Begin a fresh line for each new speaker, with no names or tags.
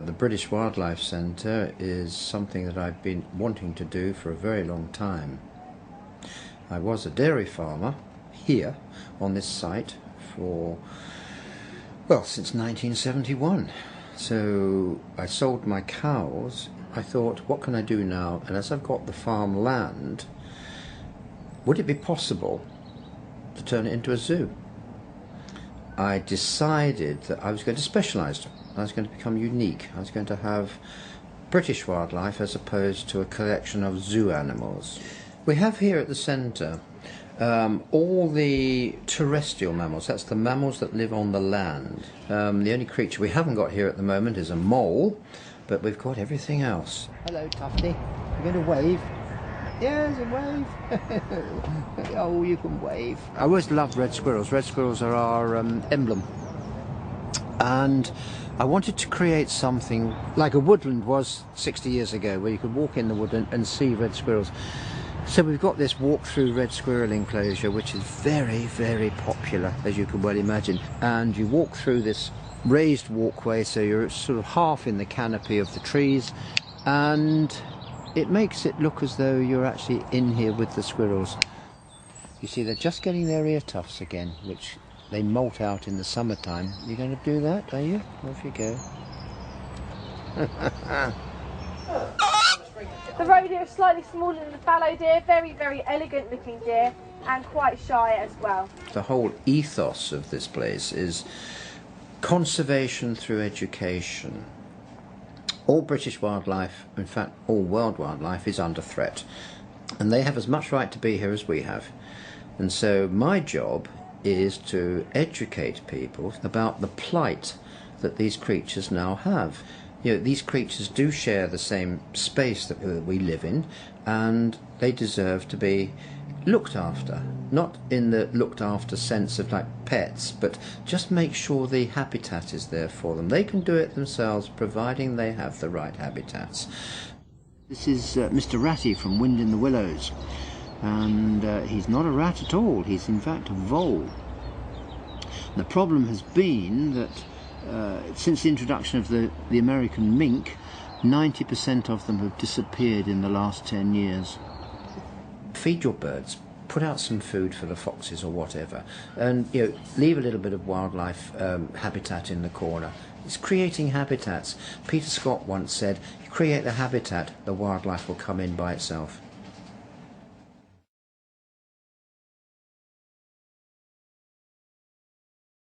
The British Wildlife Centre is something that I've been wanting to do for a very long time. I was a dairy farmer here on this site for, well, since 1971. So I sold my cows. I thought, what can I do now? And as I've got the farm land, would it be possible to turn it into a zoo? I decided that I was going to specialise. I was going to become unique. I was going to have British wildlife as opposed to a collection of zoo animals. We have here at the centre all the terrestrial mammals. That's the mammals that live on the land. The only creature we haven't got here at the moment is a mole, but we've got everything else. Hello, Tufty. You're going to wave? Yes, a wave. Oh, you can wave. I always loved red squirrels. Red squirrels are our emblem. And I wanted to create something like a woodland was 60 years ago, where you could walk in the woodland and see red squirrels. So we've got this walk-through red squirrel enclosure, which is very, very popular, as you can well imagine. And you walk through this raised walkway, so you're sort of half in the canopy of the trees, and it makes it look as though you're actually in here with the squirrels. You see, they're just getting their ear tufts again, which they molt out in the summertime. You're going to do that, are you? Off you go.
The roe deer is slightly smaller than the fallow deer, very, very elegant looking deer, and quite shy as well.
The whole ethos of this place is conservation through education. All British wildlife, in fact all world wildlife, is under threat, and they have as much right to be here as we have. And so my job is to educate people about the plight that these creatures now have. You know, these creatures do share the same space that we live in, and they deserve to be looked after. Not in the looked after sense of like pets, but just make sure the habitat is there for them. They can do it themselves, providing they have the right habitats. This is Mr. Ratty from Wind in the Willows, and he's not a rat at all. He's in fact a vole. The problem has been that since the introduction of the American mink, 90% of them have disappeared in the last 10 years. Feed your birds, put out some food for the foxes or whatever, and leave a little bit of wildlife habitat in the corner. It's creating habitats. Peter Scott once said, you create the habitat, the wildlife will come in by itself.